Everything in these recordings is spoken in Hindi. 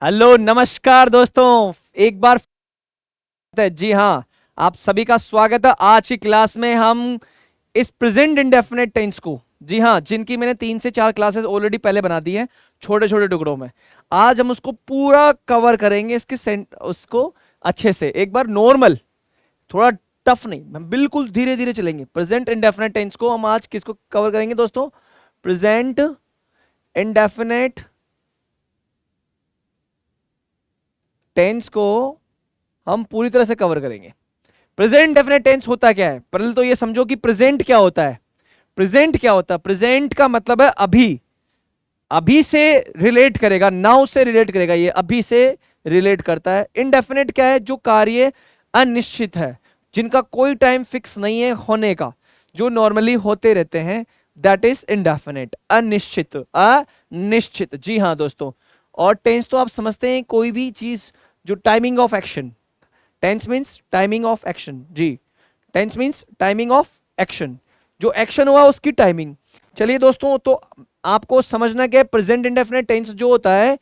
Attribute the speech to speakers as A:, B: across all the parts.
A: हेलो नमस्कार दोस्तों, एक बार जी हाँ, आप सभी का स्वागत है। आज की क्लास में हम इस प्रेजेंट इंडेफिनेट टेंस को, जी हाँ, जिनकी मैंने 3 से 4 क्लासेस ऑलरेडी पहले बना दी है छोटे छोटे टुकड़ों में, आज हम उसको पूरा कवर करेंगे। उसको अच्छे से एक बार नॉर्मल, थोड़ा टफ नहीं, हम बिल्कुल धीरे धीरे चलेंगे। प्रेजेंट इंडेफिनेट टेंस को हम आज किसको कवर करेंगे दोस्तों? प्रेजेंट इंडेफिनेट टेंस को हम पूरी तरह से कवर करेंगे। प्रेजेंट डेफिनेट टेंस होता क्या है? पहले तो ये समझो कि प्रेजेंट क्या होता है। प्रेजेंट क्या होता है? प्रेजेंट का मतलब है अभी, अभी से रिलेट करेगा, नाउ से रिलेट करेगा, ये अभी से रिलेट करता है। इनडेफिनेट क्या है? जो कार्य अनिश्चित है, जिनका कोई टाइम फिक्स नहीं है होने का, जो नॉर्मली होते रहते हैं, दैट इज इनडेफिनेट। अनिश्चित, अनिश्चित, जी हाँ दोस्तों। और टेंस तो आप समझते हैं, कोई भी चीज जो timing of action, tense means timing of action, जी, tense means timing of action, जो एक्शन हुआ उसकी टाइमिंग। चलिए दोस्तों, तो आपको समझना क्या है, प्रेजेंट इंडेफिनिट टेंस जो होता है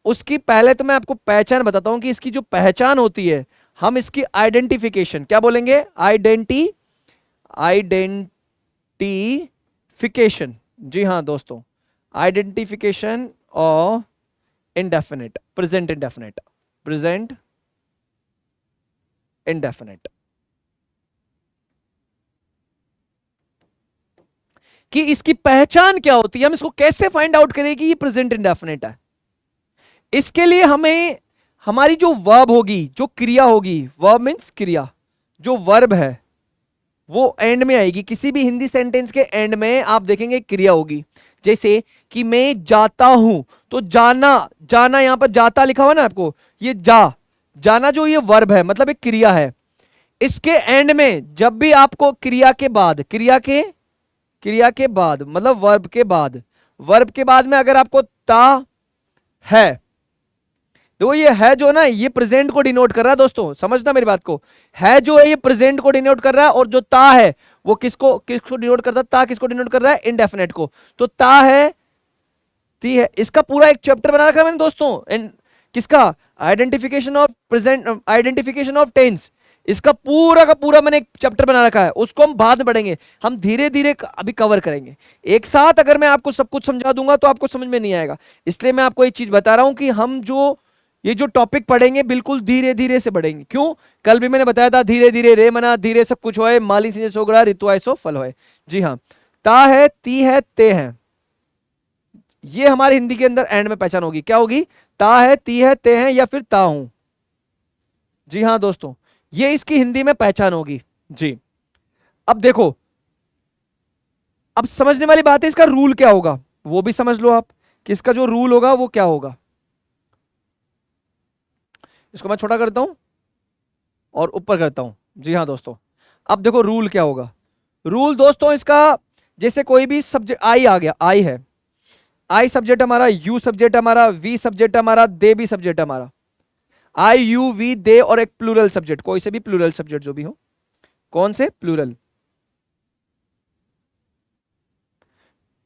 A: उसकी पहले तो मैं आपको पहचान बताता हूं कि इसकी जो पहचान होती है, हम इसकी आइडेंटिफिकेशन क्या बोलेंगे? आइडेंटिफिकेशन, जी हाँ दोस्तों, identification of indefinite, present indefinite, present indefinite, कि इसकी पहचान क्या होती है, हम इसको कैसे फाइंड आउट करें कि ये प्रेजेंट इंडेफिनिट है। इसके लिए हमें हमारी जो वर्ब होगी, जो क्रिया होगी, वर्ब मीन्स क्रिया, जो वर्ब है वो एंड में आएगी। किसी भी हिंदी सेंटेंस के एंड में आप देखेंगे क्रिया होगी। जैसे कि मैं जाता हूं, तो जाना, जाना यहां पर जाता लिखा हुआ ना आपको, ये जाना जो ये वर्ब है, मतलब एक क्रिया है। इसके एंड में जब भी आपको क्रिया के बाद मतलब वर्ब के बाद में अगर आपको ता है, तो ये है जो ना, ये प्रेजेंट को डिनोट कर रहा है दोस्तों, समझना मेरी बात को। है जो है ये प्रेजेंट को डिनोट कर रहा है, और जो ता है वो किसको किसको डिनोट करता है? ता किसको डिनोट कर रहा है? इनडेफिनेट को। तो ता है, ती है, इसका पूरा एक चैप्टर बना रखा है मैंने दोस्तों। किसका? Identification of present, identification of tense, इसका पूरा का पूरा मैंने एक चैप्टर बना रखा है। उसको हम बाद में पढ़ेंगे, हम धीरे धीरे अभी कवर करेंगे। एक साथ अगर मैं आपको सब कुछ समझा दूंगा तो आपको समझ में नहीं आएगा, इसलिए मैं आपको एक चीज बता रहा हूं कि हम जो ये जो टॉपिक पढ़ेंगे बिल्कुल धीरे धीरे से बढ़ेंगे। क्यों? कल भी मैंने बताया था, धीरे धीरे रे मना, धीरे सब कुछ होए, माली से सोगड़ा ऋतु आए सो फल होए। जी हाँ, ता है, ती है, ते है, ये हमारे हिंदी के अंदर एंड में पहचान होगी। क्या होगी? ता है, ती है, ते है, या फिर ता हूं। जी हाँ दोस्तों, ये इसकी हिंदी में पहचान होगी। जी, अब देखो, अब समझने वाली बात है, इसका रूल क्या होगा वो भी समझ लो आप, कि इसका जो रूल होगा वो क्या होगा। इसको मैं छोटा करता हूं और ऊपर करता हूं। जी हाँ दोस्तों, अब देखो रूल क्या होगा। रूल दोस्तों इसका, जैसे कोई भी सब्जेक्ट, आई आ गया, आई है, आई सब्जेक्ट हमारा, यू सब्जेक्ट हमारा, वी सब्जेक्ट हमारा, दे भी सब्जेक्ट हमारा। आई, यू, वी, दे और एक प्लूरल सब्जेक्ट, कोई से भी प्लूरल सब्जेक्ट जो भी हो। कौन से? प्लूरल,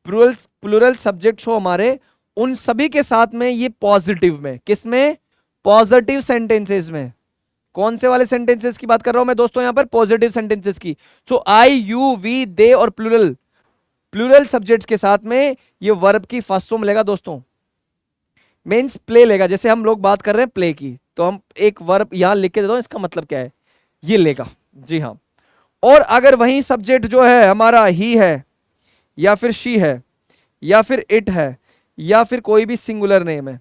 A: प्लूरल, प्लूरल सब्जेक्ट हो हमारे, उन सभी के साथ में ये पॉजिटिव में, किसमें? पॉजिटिव सेंटेंसेस में। कौन से वाले सेंटेंसेस की बात कर रहा हूं मैं दोस्तों? यहां पर पॉजिटिव सेंटेंसेस की। सो आई, यू, वी, दे और प्लूरल, प्लूरल सब्जेक्ट्स के साथ में ये वर्ब की फर्स्ट फॉर्म लेगा दोस्तों, मीन्स प्ले लेगा। जैसे हम लोग बात कर रहे हैं प्ले की, तो हम एक वर्ब यहां लिख के देता हूं, इसका मतलब क्या है, ये लेगा। जी हाँ, और अगर वही सब्जेक्ट जो है हमारा ही है, या फिर शी है, या फिर इट है, या फिर कोई भी सिंगुलर नेम है,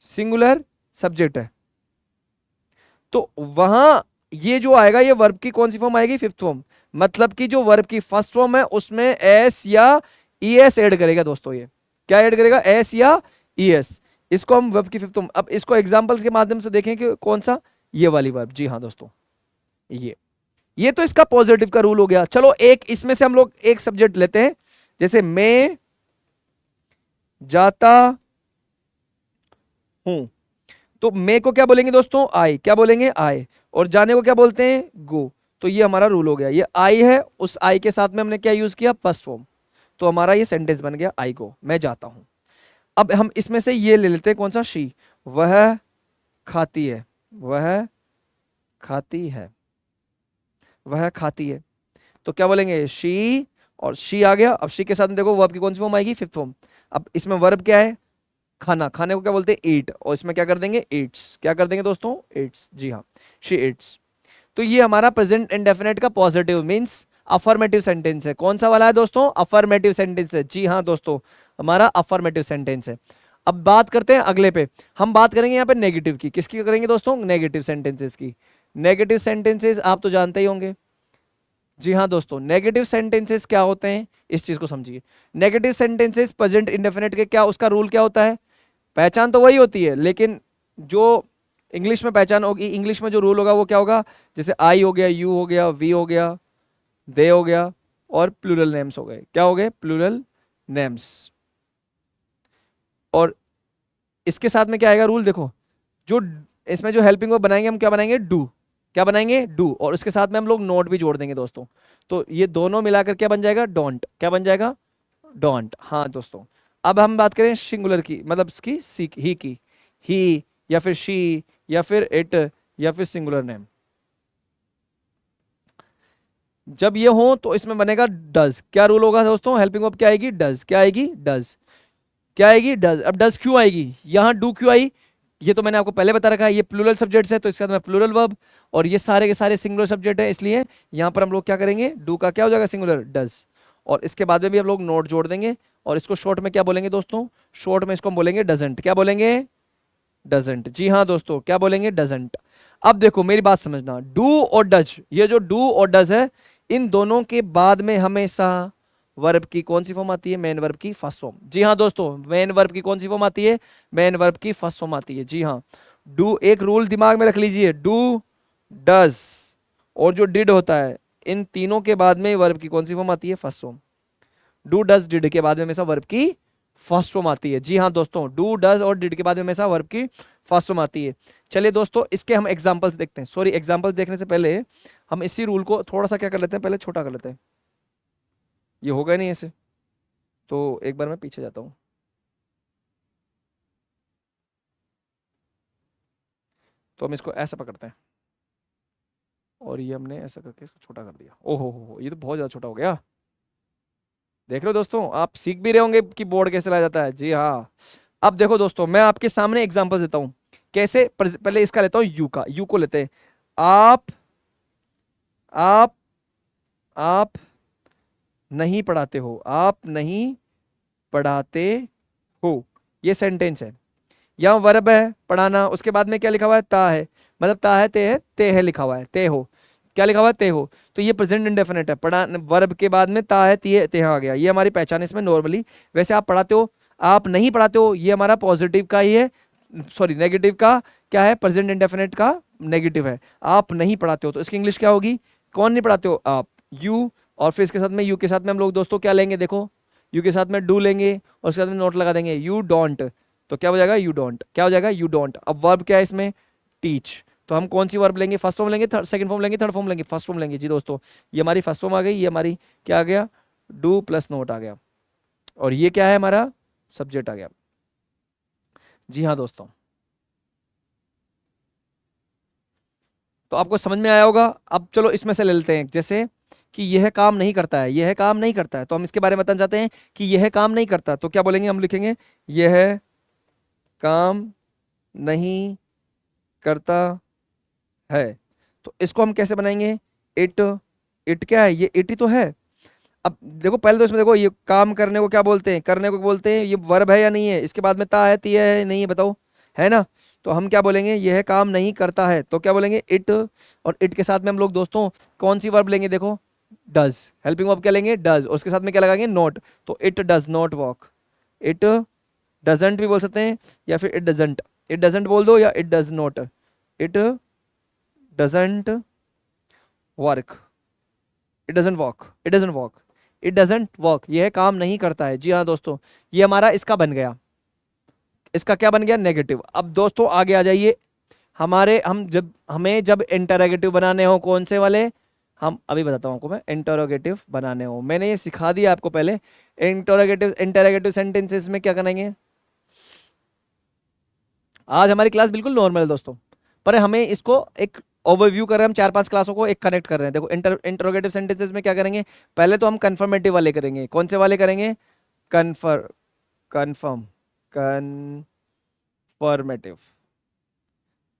A: सिंगुलर सब्जेक्ट है, तो वहां ये जो आएगा, ये वर्ब की कौन सी फॉर्म आएगी? Fifth form. मतलब कि जो वर्ब की फर्स्ट फॉर्म है उसमें एस या ई एस ऐड करेगा दोस्तों। ये क्या ऐड करेगा? एस या ई एस। इसको हम वर्ब की फिफ्थ फॉर्म, अब इसको एग्जांपल्स के माध्यम से देखें कि कौन सा, ये वाली वर्ब। जी हाँ दोस्तों, ये तो इसका पॉजिटिव का रूल हो गया। चलो एक इसमें से हम लोग एक सब्जेक्ट लेते हैं, जैसे मैं जाता हूं, तो मैं को क्या बोलेंगे दोस्तों? आई। क्या बोलेंगे? आई। और जाने को क्या बोलते हैं? गो। तो ये हमारा रूल हो गया, ये आई है, उस आई के साथ में हमने क्या यूज किया? First form. तो हमारा ये सेंटेंस बन गया, आई गो, मैं जाता हूं। अब हम इसमें से ये ले लेते हैं, कौन सा, शी, वह खाती है, वह खाती है, वह खाती है। तो क्या बोलेंगे, शी, और शी आ गया। अब शी के साथ में देखो वर्ब की कौन सी फॉर्म आएगी, फिफ्थ फॉर्म। अब इसमें वर्ब क्या है, खाना, खाने को क्या बोलते हैं, ईट, और इसमें क्या कर देंगे, ईट्स, क्या कर देंगे दोस्तों, ईट्स, जी हाँ, शी ईट्स। तो ये हमारा प्रेजेंट इंडेफिनेट का पॉजिटिव मींस अफर्मेटिव सेंटेंस है। कौन सा वाला है दोस्तों, अफर्मेटिव सेंटेंस है, जी हाँ दोस्तों, हमारा अफर्मेटिव सेंटेंस है। अब बात करते हैं अगले पे, हम बात करेंगे यहाँ पे नेगेटिव की, किसकी करेंगे दोस्तों, नेगेटिव सेंटेंसेस की। नेगेटिव सेंटेंसेस आप तो जानते ही होंगे, जी हाँ दोस्तों, नेगेटिव सेंटेंसेस क्या होते हैं, इस चीज को समझिए। नेगेटिव सेंटेंसेस प्रेजेंट इंडेफिनिट के क्या, उसका रूल क्या होता है, पहचान तो वही होती है, लेकिन जो इंग्लिश में पहचान होगी, इंग्लिश में जो रूल होगा वो क्या होगा, जैसे आई हो गया, यू हो गया, वी हो गया, दे हो गया, और प्लूरल नेम्स हो गए, क्या हो गए, प्लूरल नेम्स। और इसके साथ में क्या आएगा रूल, देखो, जो इसमें जो हेल्पिंग वर्ब बनाएंगे हम, क्या बनाएंगे, डू, क्या बनाएंगे, डू, और उसके साथ में हम लोग नोट भी जोड़ देंगे दोस्तों। तो ये दोनों मिलाकर क्या बन जाएगा, डोंट, क्या बन जाएगा, डोंट। हाँ दोस्तों, अब हम बात करें सिंगुलर की, मतलब इसकी सी ही की, ही या फिर शी या फिर इट या फिर सिंगुलर नेम, जब ये हो तो इसमें बनेगा डज। क्या रूल होगा दोस्तों, हेल्पिंग वर्ब क्या आएगी, डज, क्या आएगी, डज, क्या आएगी, डज। अब डज क्यों आएगी, यहां डू क्यों आई, ये तो मैंने आपको पहले बता रखा है, ये प्लूरल सब्जेक्ट्स है तो इसके साथ में प्लूरल वर्ब, और ये सारे के सारे सिंगुलर सब्जेक्ट है, इसलिए यहां पर हम लोग क्या करेंगे, डू का क्या हो जाएगा, सिंगुलर, डज, और इसके बाद में भी हम लोग नोट जोड़ देंगे, और इसको शॉर्ट में क्या बोलेंगे दोस्तों, शॉर्ट में इसको हम बोलेंगे डजंट, क्या बोलेंगे, डजंट, जी हाँ दोस्तों, क्या बोलेंगे, डजंट। अब देखो मेरी बात समझना, डू और डज, ये जो डू और डज है, इन दोनों के बाद में हमेशा वर्ब की कौन सी फॉर्म आती है, मेन वर्ब की फर्स्ट फॉर्म, जी हाँ दोस्तों, मेन वर्ब की कौन सी फॉर्म आती है, मेन वर्ब की फर्स्ट फॉर्म आती है, जी हाँ। डू, एक रूल दिमाग में रख लीजिए, डू, डज और जो डिड होता है, इन तीनों के बाद में वर्ब की कौन सी फॉर्म आती है, first form. Do does did के बाद में हमेशा वर्ब की फर्स्ट फॉर्म आती है, जी हाँ दोस्तों, डू डज और डिड के बाद में हमेशा वर्ब की फर्स्ट फॉर्म आती है। चलिए दोस्तों, इसके हम एग्जांपल्स देखते हैं, सॉरी एग्जांपल्स देखने से पहले हम इसी रूल को थोड़ा सा क्या कर लेते हैं, पहले छोटा कर लेते हैं, ये होगा नहीं ऐसे, तो एक बार मैं पीछे जाता हूँ। तो हम इसको ऐसा पकड़ते हैं, और ये हमने ऐसा करके इसको छोटा कर दिया, ओहो हो, ये तो बहुत ज्यादा छोटा हो गया। देख रहे हो दोस्तों, आप सीख भी रहे होंगे कि बोर्ड कैसे लाया जाता है, जी हाँ। अब देखो दोस्तों, मैं आपके सामने एग्जांपल देता हूं कैसे, पहले इसका लेता हूं, यू का, यू को लेते हैं। आप आप आप नहीं पढ़ाते हो, आप नहीं पढ़ाते हो, ये सेंटेंस है। यहाँ वर्ब है पढ़ाना, उसके बाद में क्या लिखा हुआ है, ता है, मतलब ता है, ते है लिखा हुआ है, ते हो, क्या लिखा हुआ है, ते हो। तो ये प्रेजेंट इंडेफिनिट है, पढ़ा, वर्ब के बाद में ता है, ते आ गया, ये हमारी पहचान है इसमें नॉर्मली। वैसे आप पढ़ाते हो, आप नहीं पढ़ाते हो, ये हमारा पॉजिटिव का ही है, सॉरी नेगेटिव का क्या है, प्रेजेंट इंडेफिनिट का नेगेटिव है। आप नहीं पढ़ाते हो तो इसकी इंग्लिश क्या होगी, कौन नहीं पढ़ाते हो, आप, यू, और फिर इसके साथ में, यू के साथ में हम लोग दोस्तों क्या लेंगे, देखो, यू के साथ में डू लेंगे, और उसके साथ में नोट लगा देंगे, यू डोंट, तो क्या हो जाएगा, यू डोंट, क्या हो जाएगा, यू डोंट। अब वर्ब क्या है इसमें, टीच, तो हम कौन सी वर्ब लेंगे, फर्स्ट फॉर्म लेंगे, सेकंड फॉर्म लेंगे, थर्ड फॉर्म लेंगे, फर्स्ट फॉर्म लेंगे, जी दोस्तों, ये हमारी फर्स्ट फॉर्म आ गई, ये हमारी क्या आ गया, डू प्लस नोट आ गया, और ये क्या है, हमारा सब्जेक्ट आ गया, जी हाँ दोस्तों। तो आपको समझ में आया होगा। अब चलो इसमें से ले लेते हैं, जैसे कि यह काम नहीं करता है, यह काम नहीं करता है, तो हम इसके बारे में बताना चाहते हैं कि यह काम नहीं करता, तो क्या बोलेंगे, हम लिखेंगे यह काम नहीं करता है। तो इसको हम कैसे बनाएंगे, इट, इट क्या है, ये इट ही तो है। अब देखो पहले तो इसमें देखो, ये काम करने को क्या बोलते हैं, करने को बोलते हैं, ये वर्ब है या नहीं है, इसके बाद में ता है, ती है, नहीं है, बताओ, है ना। तो हम क्या बोलेंगे, यह काम नहीं करता है, तो क्या बोलेंगे, इट, और इट के साथ में हम लोग दोस्तों कौन सी वर्ब लेंगे, देखो, डज, हेल्पिंग वर्ब क्या लेंगे, डज, और उसके साथ में क्या लगाएंगे, नॉट, तो it does not walk, it doesn't भी बोल सकते हैं, या फिर इट डजंट बोल दो, या it does not, it doesn't work, it doesn't walk, it doesn't walk, it doesn't work, यह काम नहीं करता है, जी हाँ दोस्तों, ये हमारा इसका बन गया, इसका क्या बन गया, नेगेटिव। अब दोस्तों आगे आ जाइए, हमारे हम जब हमें जब इंटरोगेटिव बनाने हो, कौन से वाले, हम अभी बताता हूँ आपको मैं, इंटरोगेटिव बनाने हो, मैंने ये सिखा दिया आपको पहले। इंटरोगेटिव सेंटेंसेस में क्या करेंगे, आज हमारी क्लास बिल्कुल नॉर्मल है दोस्तों, पर हमें इसको एक ओवरव्यू कर रहे हैं, हम 4-5 क्लासों को एक कनेक्ट कर रहे हैं। देखो इंटरोगेटिव सेंटेंसेस में क्या करेंगे, पहले तो हम कन्फर्मेटिव वाले करेंगे। कौन से वाले करेंगे? कन्फर्मेटिव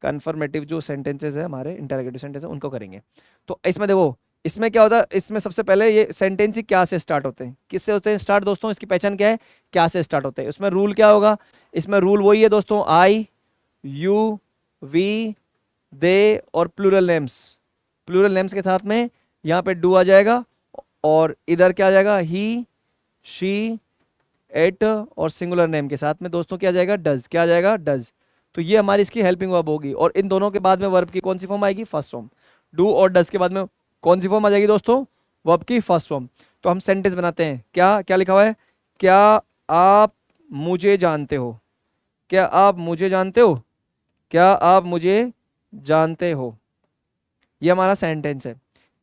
A: कन्फर्मेटिव जो सेंटेंसेस है हमारे इंटरोगेटिव सेंटेंस है उनको करेंगे। तो इसमें देखो, इसमें क्या होता है, इसमें सबसे पहले ये सेंटेंस ही क्या से स्टार्ट होते हैं, किससे होते हैं स्टार्ट दोस्तों, इसकी पहचान क्या है, क्या से स्टार्ट होते हैं। इसमें रूल क्या होगा, इसमें रूल वही है दोस्तों, आई, यू, वी, दे और प्लूरल नेम्स। प्लूरल नेम्स के साथ में यहाँ पे डू आ जाएगा और इधर क्या आ जाएगा, ही, शी, एट और सिंगुलर नेम के साथ में दोस्तों क्या आ जाएगा, डज। क्या आ जाएगा, डज। तो ये हमारी इसकी हेल्पिंग वर्ब होगी और इन दोनों के बाद में वर्ब की कौन सी फॉर्म आएगी, फर्स्ट फॉर्म। डू और डज के बाद में कौन सी फॉर्म आ जाएगी दोस्तों, वर्ब की फर्स्ट फॉर्म। तो हम सेंटेंस बनाते हैं, क्या क्या लिखा हुआ है, क्या आप मुझे जानते हो, क्या आप मुझे जानते हो, क्या आप मुझे जानते हो, ये हमारा सेंटेंस है।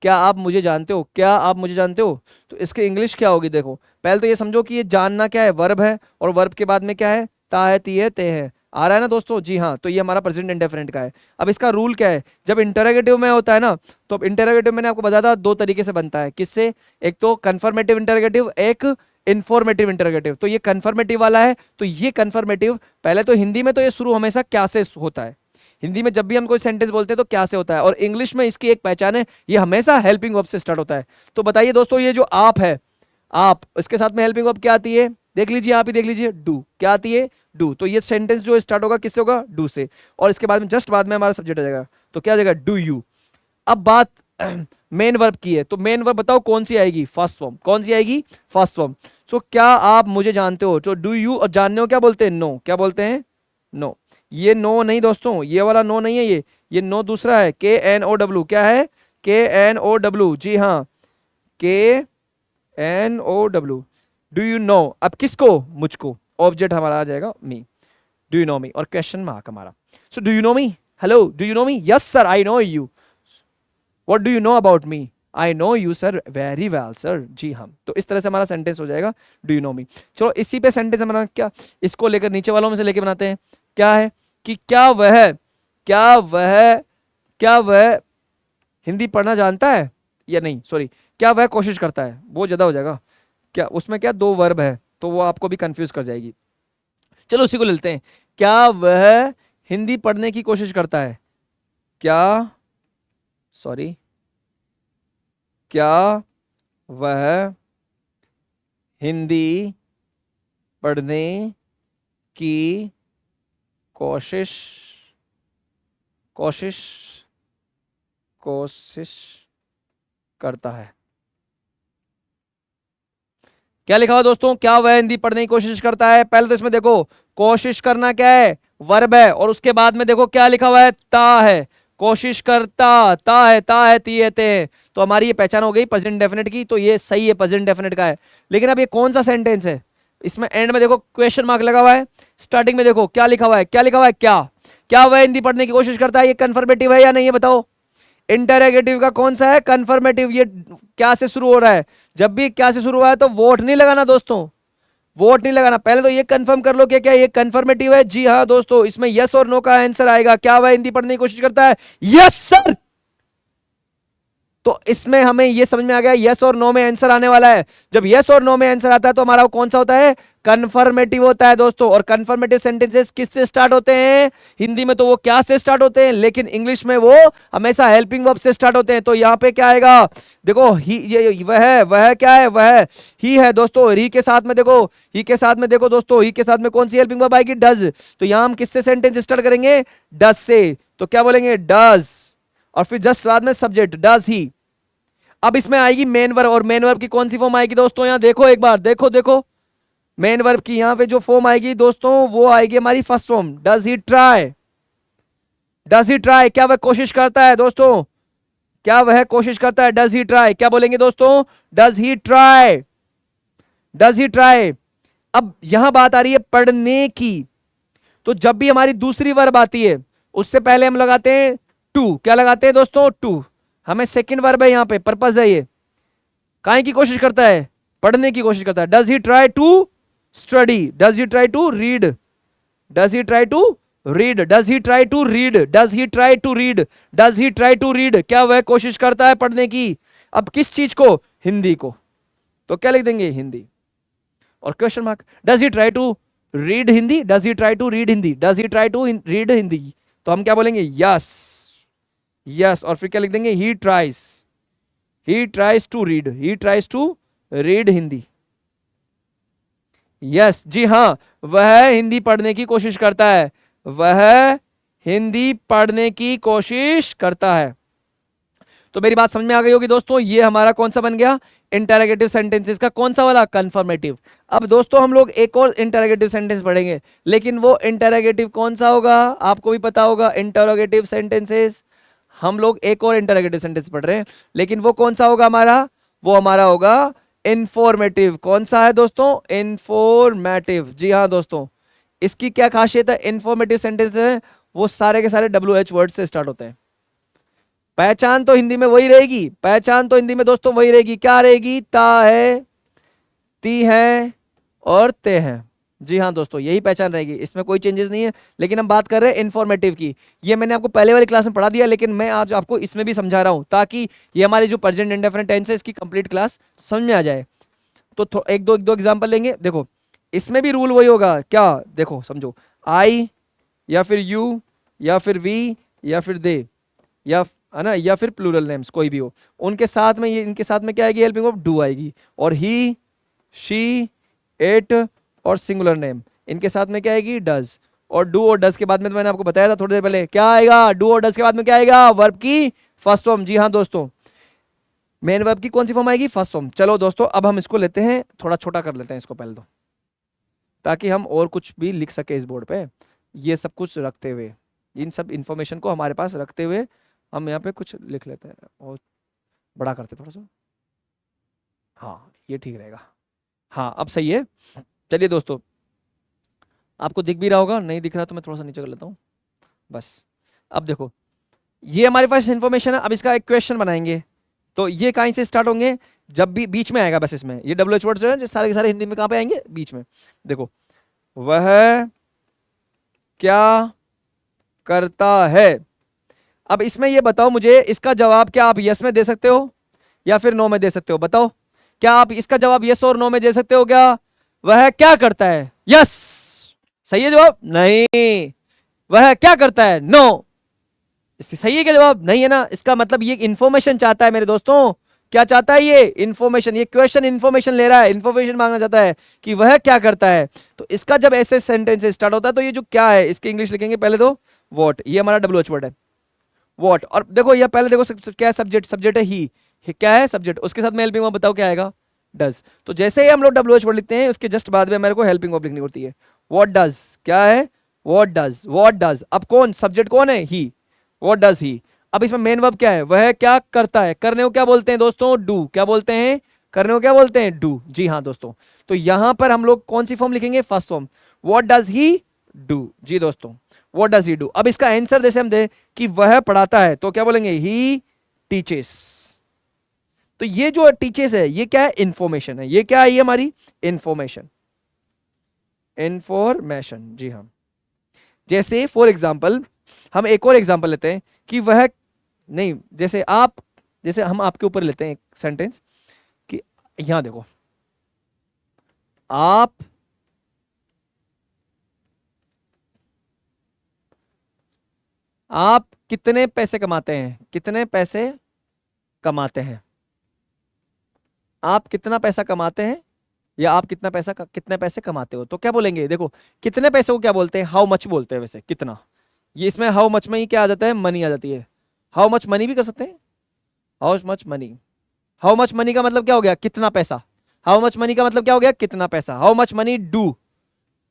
A: क्या आप मुझे जानते हो, क्या आप मुझे जानते हो। तो इसकी इंग्लिश क्या होगी, देखो पहले तो ये समझो कि ये जानना क्या है, वर्ब है और वर्ब के बाद में क्या है, ता है, ती है, ते है। आ रहा है ना दोस्तों, जी हाँ। तो ये हमारा प्रेजेंट इंडेफिनिट का है। अब इसका रूल क्या है, जब इंटरोगेटिव में होता है ना, तो अब इंटरोगेटिव मैंने आपको बताया था दो तरीके से बनता है, किससे, एक तो कन्फर्मेटिव इंटरोगेटिव, एक इन्फॉर्मेटिव इंटरोगेटिव। तो ये कन्फर्मेटिव वाला है, तो ये कन्फर्मेटिव पहले तो हिंदी में तो ये शुरू हमेशा क्या से होता है। हिंदी में जब भी हम कोई सेंटेंस बोलते हैं तो क्या से होता है, और इंग्लिश में इसकी एक पहचान है, ये हमेशा हेल्पिंग वर्ब से स्टार्ट होता है। तो बताइए दोस्तों, ये जो आप है, आप, इसके साथ में हेल्पिंग वर्ब क्या आती है, देख लीजिए, आप ही देख लीजिए, डू। क्या आती है, डू। तो ये सेंटेंस जो स्टार्ट होगा किससे होगा, डू से, और इसके बाद में जस्ट बाद में हमारा सब्जेक्ट आ जाएगा। तो क्या आ जाएगा, डू यू। अब बात मेन वर्ब की है, तो मेन वर्ब बताओ कौन सी आएगी, फर्स्ट फॉर्म। कौन सी आएगी, फर्स्ट फॉर्म। सो क्या आप मुझे जानते हो, तो डू यू, और जानने हो क्या बोलते हैं, नो। क्या बोलते हैं, नो। ये नो नहीं दोस्तों, ये वाला नो नहीं है, ये नो दूसरा है, KNOW। क्या है, KNOW, जी हाँ, KNOW। डू यू नो, अब किसको, मुझको। ऑब्जेक्ट हमारा आ जाएगा me, do you know me, और क्वेश्चन मार्क हमारा। So do you know me, hello, do you know me, yes sir I know you. What do you know about me, I know you sir very well sir, जी हाँ। तो इस तरह से हमारा सेंटेंस हो जाएगा, डू यू नो मी। चलो इसी पे सेंटेंस हमारा क्या, इसको लेकर नीचे वालों में से लेके बनाते हैं। क्या है कि क्या वह हिंदी पढ़ना जानता है, या नहीं, सॉरी, क्या वह कोशिश करता है, वो ज्यादा हो जाएगा। क्या उसमें क्या दो वर्ब है, तो वो आपको भी कंफ्यूज कर जाएगी। चलो उसी को लेते हैं, क्या वह हिंदी पढ़ने की कोशिश करता है, क्या, सॉरी, क्या वह हिंदी पढ़ने की कोशिश कोशिश कोशिश करता है। क्या लिखा हुआ दोस्तों, क्या वह हिंदी पढ़ने की कोशिश करता है। पहले तो इसमें देखो, कोशिश करना क्या है, वर्ब है, और उसके बाद में देखो क्या लिखा हुआ है, ता है। कोशिश करता, ता है, ती है, ते है। तो हमारी ये पहचान हो गई प्रेजेंट डेफिनेट की, तो ये सही है, प्रेजेंट डेफिनेट का है। लेकिन अब ये कौन सा सेंटेंस है, इसमें एंड में देखो क्वेश्चन मार्क लगा हुआ है, स्टार्टिंग में देखो क्या लिखा हुआ है, क्या लिखा हुआ है, क्या वह हिंदी पढ़ने की कोशिश करता है। ये कन्फर्मेटिव है या नहीं, ये बताओ। इंटरोगेटिव का कौन सा है, कन्फर्मेटिव। ये क्या से शुरू हो रहा है, जब भी क्या से शुरू हुआ है तो वोट नहीं लगाना दोस्तों, वोट नहीं लगाना। पहले तो ये कंफर्म कर लो कि क्या ये कन्फर्मेटिव है, जी हाँ दोस्तों। इसमें यस और नो का आंसर आएगा, क्या वह हिंदी पढ़ने की कोशिश करता है, यस सर। तो इसमें हमें ये समझ में आ गया, यस और नो में आंसर आने वाला है। जब यस और नो में आंसर आता है तो हमारा कौन सा होता है, कन्फर्मेटिव होता है दोस्तों। और कन्फर्मेटिव सेंटेंसेस किससे स्टार्ट होते हैं, हिंदी में तो वो क्या से स्टार्ट होते हैं, लेकिन इंग्लिश में वो हमेशा हेल्पिंग वर्ब से स्टार्ट होते हैं। तो यहाँ पे क्या आएगा, देखो ही, ये वह क्या है, वह ही है दोस्तों। ही के साथ में देखो, ही के साथ में देखो दोस्तों, ही के साथ में कौन सी हेल्पिंग वर्ब आएगी, डज। तो यहां हम किससे सेंटेंस स्टार्ट करेंगे, डज से। तो क्या बोलेंगे, डज, और फिर जस्ट बाद में सब्जेक्ट, डज ही। अब इसमें आएगी मेन वर्ब, और मेन वर्ब की कौन सी फॉर्म आएगी दोस्तों, यहां देखो एक बार, देखो मेन वर्ब की यहां पे जो फॉर्म आएगी दोस्तों, वो आएगी हमारी first form, does he try. Does he try, क्या वह कोशिश करता है दोस्तों, क्या वह कोशिश करता है, डज ही ट्राई। क्या बोलेंगे दोस्तों, does he try, does he try. अब यहां बात आ रही है पढ़ने की, तो जब भी हमारी दूसरी वर्ब आती है उससे पहले हम लगाते हैं टू। क्या लगाते हैं दोस्तों, टू। हमें सेकंड वर्ब है, यहां पे पर्पस है, ये काहे की कोशिश करता है, पढ़ने की कोशिश करता है। Does he try to study, does he try to read, does he try to read, does he try to read, does he try to read, does he try to read, क्या वह कोशिश करता है पढ़ने की? अब किस चीज को? हिंदी को। तो क्या लिख देंगे? हिंदी और question mark. Does he try to read Hindi, does he try to read Hindi, does he try to read Hindi, तो हम क्या बोलेंगे? Yes, yes. और फिर क्या लिख देंगे? He tries to read, he tries to read Hindi. Yes, जी हाँ, वह हिंदी पढ़ने की कोशिश करता है, वह हिंदी पढ़ने की कोशिश करता है। तो मेरी बात समझ में आ गई होगी दोस्तों। ये हमारा कौन सा बन गया? इंटरोगेटिव सेंटेंसेस का कौन सा वाला? कंफर्मेटिव। अब दोस्तों हम लोग एक और इंटरोगेटिव सेंटेंस पढ़ेंगे, लेकिन वो इंटरोगेटिव कौन सा होगा? आपको भी पता होगा इंटरोगेटिव सेंटेंसेस। हम लोग एक और इंटरोगेटिव सेंटेंस पढ़ रहे हैं, लेकिन वो कौन सा होगा हमारा? वो हमारा होगा इंफॉर्मेटिव। कौन सा है दोस्तों? इंफॉर्मेटिव। जी हाँ दोस्तों, इसकी क्या खासियत है? इंफॉर्मेटिव सेंटेंस है वो सारे के सारे WH वर्ड से स्टार्ट होते हैं। पहचान तो हिंदी में वही रहेगी, पहचान तो हिंदी में दोस्तों वही रहेगी। क्या रहेगी? ता है, ती है और ते है। जी हाँ दोस्तों, यही पहचान रहेगी, इसमें कोई चेंजेस नहीं है। लेकिन हम बात कर रहे हैं इन्फॉर्मेटिव की। ये मैंने आपको पहले वाली क्लास में पढ़ा दिया, लेकिन मैं आज आपको इसमें भी समझा रहा हूं, ताकि ये हमारे जो प्रेजेंट इंडेफिनिट टेंस है इसकी कंप्लीट क्लास समझ में आ जाए। तो एक दो एग्जांपल लेंगे। देखो, इसमें भी रूल वही होगा। क्या? देखो समझो, आई या फिर यू या फिर वी या फिर दे, या है ना, या फिर प्लूरल नेम्स कोई भी हो, उनके साथ में ये, इनके साथ में क्या आएगी? हेल्पिंग ऑफ डू आएगी। और ही, शी, इट और सिंगुलर नेम, इनके साथ में क्या आएगी? डज। और डू और डज के बाद में तो मैंने आपको बताया था थोड़ी देर पहले, क्या आएगा? डू और डज के बाद में क्या आएगा? वर्ब की फर्स्ट फॉर्म। जी हाँ दोस्तों, मेन वर्ब की कौन सी फॉर्म आएगी? First form. चलो दोस्तों, अब हम इसको लेते हैं, थोड़ा छोटा कर लेते हैं इसको पहले तो, ताकि हम और कुछ भी लिख सके इस बोर्ड पे। ये सब कुछ रखते हुए, इन सब इंफॉर्मेशन को हमारे पास रखते हुए हम यहाँ पे कुछ लिख लेते हैं और बड़ा करते थोड़ा सा। हाँ, ये ठीक रहेगा। हाँ, अब सही है। चलिए दोस्तों, आपको दिख भी रहा होगा, नहीं दिख रहा तो मैं थोड़ा सा नीचे कर लेता हूँ बस। अब देखो, ये हमारे पास इंफॉर्मेशन है। अब इसका एक क्वेश्चन बनाएंगे। तो ये कहीं से स्टार्ट होंगे? जब भी बीच में आएगा बस, इसमें ये WH वर्ड जो है सारे के सारे हिंदी में कहाँ पे आएंगे? बीच में। देखो, वह क्या करता है। अब इसमें ये बताओ मुझे, इसका जवाब क्या आप यस में दे सकते हो या फिर नो में दे सकते हो? बताओ, क्या आप इसका जवाब यस और नो में दे सकते हो? क्या वह क्या करता है? यस, सही है जवाब। नहीं, वह क्या करता है? नो। इससे सही है क्या जवाब? नहीं है ना। इसका मतलब ये इंफॉर्मेशन चाहता है मेरे दोस्तों। क्या चाहता है ये? इंफॉर्मेशन। ये क्वेश्चन इंफॉर्मेशन ले रहा है, इंफॉर्मेशन मांगना चाहता है कि वह क्या करता है। तो इसका जब ऐसे सेंटेंस स्टार्ट होता है तो ये जो क्या है, इसकी इंग्लिश लिखेंगे पहले तो वॉट। ये हमारा WH वर्ड है, वॉट। और देखो ये पहले देखो क्या है? सब्जेक्ट, सब्जेक्ट है ही, क्या है? सब्जेक्ट। उसके साथ में हेल्पिंग वर्ब, बताओ क्या आएगा? डज। तो जैसे ही हम लोग WH वर्ड लिखते हैं, उसके जस्ट बाद में मेरे को हेल्पिंग वर्ब लिखनी होती है। व्हाट डज, क्या है? What does, what does. अब कौन सब्जेक्ट, कौन है? ही। What does he. अब इसमें मेन वर्ब क्या है? वह क्या करता है। करने को क्या बोलते हैं दोस्तों? डू। क्या बोलते हैं? करने को क्या बोलते हैं? डू। जी हाँ दोस्तों, तो यहां पर हम लोग कौन सी फॉर्म लिखेंगे? First form. What does he do. जी दोस्तों, व्हाट डज ही डू। अब इसका आंसर जैसे हम दे कि वह पढ़ाता है, तो क्या बोलेंगे? He teaches. तो ये जो टीचेस है, ये क्या है? इंफॉर्मेशन है। ये क्या है? ये हमारी इंफॉर्मेशन, इंफॉर्मेशन। जी हाँ। जैसे फॉर एग्जाम्पल, हम एक और एग्जाम्पल लेते हैं कि वह नहीं, जैसे आप, जैसे हम आपके ऊपर लेते हैं एक सेंटेंस कि यहां देखो, आप कितने पैसे कमाते हैं? कितने पैसे कमाते हैं? आप कितना पैसा कमाते हैं, या आप कितने पैसे कमाते हो? तो क्या बोलेंगे? देखो, कितने पैसे को क्या बोलते हैं? हाउ मच बोलते हैं। वैसे कितना, ये इसमें हाउ मच में ही क्या आ जाता है? मनी आ जाती है। हाउ मच मनी भी कर सकते हैं, how much money. How much money का मतलब क्या हो गया? कितना पैसा। हाउ मच मनी का मतलब क्या हो गया? कितना पैसा। How much money do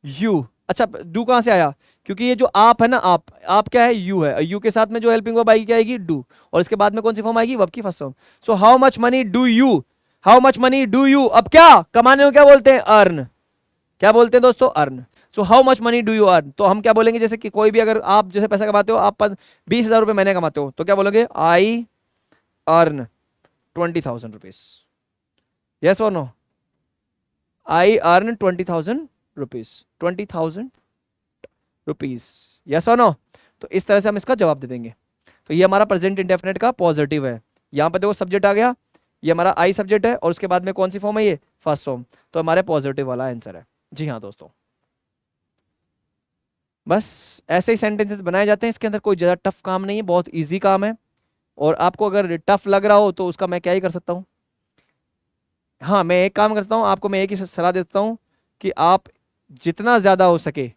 A: you. अच्छा, डू कहां से आया? क्योंकि ये जो आप है ना, आप क्या है? यू है। यू के साथ में जो हेल्पिंग वर्ब आएगी क्या आएगी? डू। और इसके बाद में कौन सी फॉर्म आएगी? वर्ब की first form. So how much money do you, how much money do you. अब क्या कमाने को क्या बोलते हैं? अर्न। क्या बोलते हैं दोस्तों? Earn. So how much money do you earn. तो हम क्या बोलेंगे? जैसे कि कोई भी, अगर आप जैसे पैसा कमाते हो, आप 20,000 रुपए महीने कमाते हो, तो क्या बोलोगे? I earn 20,000 rupees. यस और no? I earn 20,000 rupees. 20,000 rupees. Yes और नो? तो इस तरह से हम इसका जवाब दे देंगे। तो ये हमारा प्रेजेंट इंडेफिनिट का पॉजिटिव है। यहाँ पर देखो सब्जेक्ट आ गया, ये हमारा आई सब्जेक्ट है, और उसके बाद में कौन सी फॉर्म है, ये फर्स्ट फॉर्म। तो हमारे पॉजिटिव वाला आंसर है। जी हाँ दोस्तों, बस ऐसे ही सेंटेंसेस बनाए जाते हैं, इसके अंदर कोई ज़्यादा टफ काम नहीं है, बहुत ईजी काम है। और आपको अगर टफ लग रहा हो तो उसका मैं क्या ही कर सकता हूँ, हाँ मैं एक काम करता हूँ, आपको मैं एक ही सलाह देता हूँ कि आप जितना ज़्यादा हो सके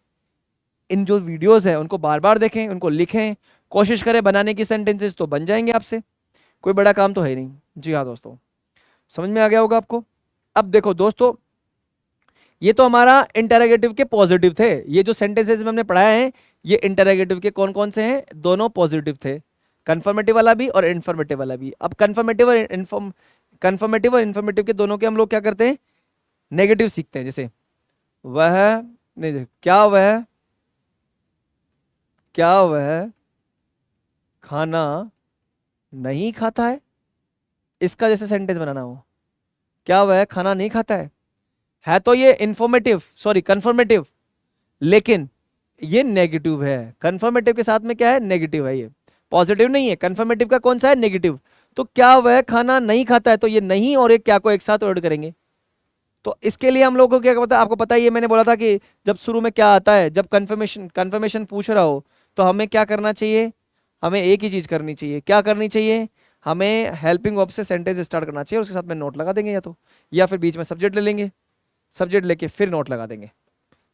A: इन जो वीडियोस है उनको बार बार देखें, उनको लिखें, कोशिश करें बनाने की सेंटेंसेस, तो बन जाएंगे आपसे, कोई बड़ा काम तो है ही नहीं। जी हाँ दोस्तों, समझ में आ गया होगा आपको। अब देखो दोस्तों, ये तो हमारा इंटरोगेटिव के पॉजिटिव थे, ये जो सेंटेंसेस में हमने पढ़ाया है ये इंटरोगेटिव के कौन कौन से हैं, दोनों पॉजिटिव थे, कंफर्मेटिव वाला भी और इन्फॉर्मेटिव वाला भी। अब कंफर्मेटिव और इन्फॉर्मेटिव के दोनों के हम लोग क्या करते हैं, नेगेटिव सीखते हैं। जैसे वह नहीं, क्या वह खाना नहीं खाता है, इसका जैसे सेंटेंस बनाना हो, क्या वह खाना नहीं खाता है तो ये इन्फॉर्मेटिव सॉरी कंफर्मेटिव, लेकिन ये नेगेटिव है। कंफर्मेटिव के साथ में क्या है, नेगेटिव है, ये पॉजिटिव नहीं है। कंफर्मेटिव का कौन सा है, नेगेटिव। तो क्या वह खाना नहीं खाता है, तो ये नहीं और एक क्या को एक साथ ऐड करेंगे। तो इसके लिए हम लोगों को क्या पता, आपको पता ही है, मैंने बोला था कि जब शुरू में क्या आता है, जब कंफर्मेशन पूछ रहा हो तो हमें क्या करना चाहिए, हमें एक ही चीज करनी चाहिए। क्या करनी चाहिए, हमें हेल्पिंग वर्ब से सेंटेंस स्टार्ट करना चाहिए, उसके साथ में नोट लगा देंगे, या फिर बीच में सब्जेक्ट ले लेंगे, सब्जेक्ट लेके फिर नोट लगा देंगे,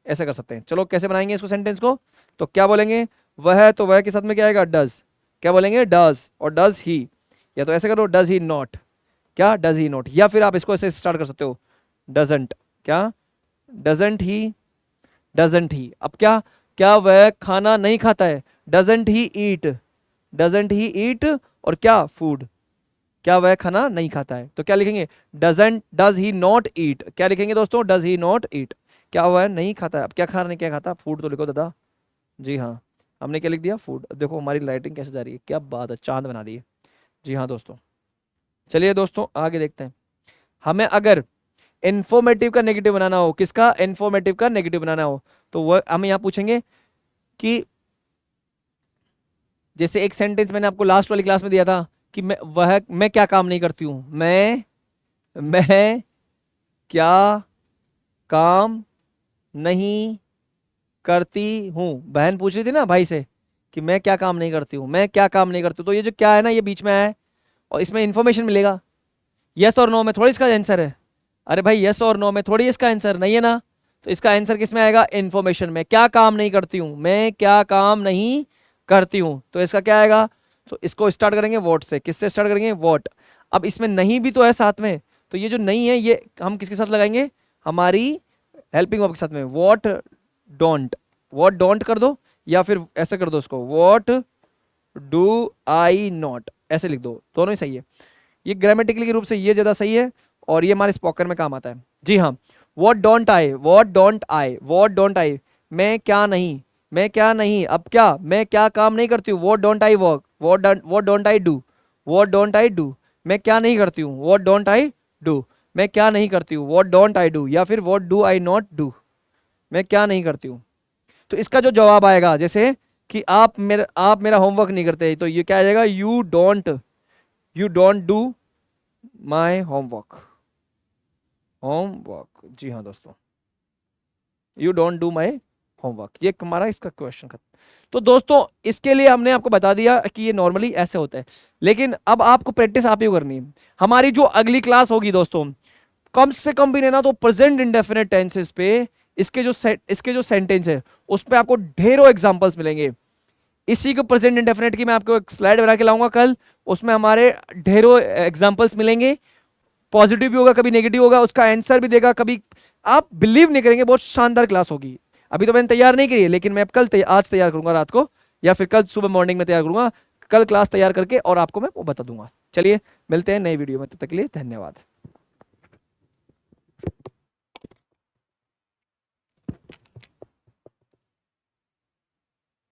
A: ऐसे कर सकते हैं। चलो कैसे बनाएंगे इसको सेंटेंस को, तो क्या बोलेंगे, वह, तो वह के साथ में क्या आएगा, डज। क्या बोलेंगे, डज, और डज ही, या तो ऐसे करो, डज ही नॉट, क्या डज ही नॉट, या फिर आप इसको ऐसे स्टार्ट कर सकते हो, डजंट, क्या डजंट ही। अब क्या वह खाना नहीं खाता है, डजंट ही ईट, और क्या फूड, क्या वह खाना नहीं खाता है, तो क्या लिखेंगे, डज ही नॉट ईट। क्या लिखेंगे दोस्तों, डज ही नॉट ईट, क्या वह नहीं खाता है। अब क्या खाता, फूड तो लिखो दादा। जी हाँ, हमने क्या लिख दिया, फूड। देखो हमारी लाइटिंग कैसे जा रही है, क्या बात है, चांद बना दिए। जी हाँ दोस्तों, चलिए दोस्तों आगे देखते हैं। हमें अगर इन्फॉर्मेटिव का नेगेटिव बनाना हो, किसका, इन्फॉर्मेटिव का नेगेटिव बनाना हो, तो वह हमें यहां पूछेंगे कि जैसे एक सेंटेंस मैंने आपको लास्ट वाली क्लास में दिया था कि मैं क्या काम नहीं करती हूं, मैं क्या काम नहीं करती हूं। बहन पूछ रही थी ना भाई से कि मैं क्या काम नहीं करती हूं, मैं क्या काम नहीं करती हूं, तो ये जो क्या है ना, ये बीच में है और इसमें इंफॉर्मेशन मिलेगा। यस और नो में थोड़ी इसका आंसर है, अरे भाई यस और नो में थोड़ी इसका आंसर नहीं है ना। तो इसका आंसर किस में आएगा, इंफॉर्मेशन में। क्या काम नहीं करती हूं, मैं क्या काम नहीं करती हूं, तो इसका क्या आएगा, तो इसको स्टार्ट करेंगे वॉट से। किससे स्टार्ट करेंगे, वॉट। अब इसमें नहीं भी तो है साथ में, तो ये जो नहीं है ये हम किसके साथ लगाएंगे, हमारी हेल्पिंग वर्ब के साथ में, वॉट डोंट कर दो, या फिर ऐसे कर दो उसको, वॉट डू आई नॉट, ऐसे लिख दो, दोनों ही सही है। ये ग्रामेटिकली के रूप से ये ज्यादा सही है और ये हमारे स्पोकन में काम आता है। जी हाँ, वॉट डोंट आई, मैं क्या नहीं, अब क्या, मैं क्या काम नहीं करती हूँ, what don't I work, what don't I do, मैं क्या नहीं करती हूँ, वॉट डोंट आई डू, मैं क्या नहीं करती हूँ, वॉट डोंट आई डू, या फिर what do I not do, मैं क्या नहीं करती हूँ। तो इसका जो जवाब आएगा, जैसे कि आप मेरा होमवर्क नहीं करते, तो ये क्या आ जाएगा, you don't do my homework. जी हाँ दोस्तों, you don't do my homework, ये हमारा इसका क्वेश्चन खत्म। तो दोस्तों इसके लिए हमने आपको बता दिया कि ये नॉर्मली ऐसे होता है, लेकिन अब आपको प्रैक्टिस आप ही करनी है। हमारी जो अगली क्लास होगी दोस्तों, कम से कम भी ना तो प्रेजेंट इंडेफिनिट टेंसेस पे इसके जो सेंटेंस है उस पे आपको ढेरों एग्जांपल्स मिलेंगे। इसी को प्रेजेंट इंडेफिनिट की मैं आपको एक स्लाइड बना के लाऊंगा कल, उसमें हमारे ढेरों एग्जांपल्स मिलेंगे। पॉजिटिव भी होगा, कभी नेगेटिव होगा, उसका आंसर भी देगा कभी, आप बिलीव नहीं करेंगे, बहुत शानदार क्लास होगी। अभी तो मैंने तैयार नहीं करी है, लेकिन मैं आज तैयार करूंगा रात को, या फिर कल सुबह मॉर्निंग में तैयार करूंगा, कल क्लास तैयार करके और आपको मैं वो बता दूंगा। चलिए मिलते हैं नई वीडियो में, तब तक के लिए धन्यवाद।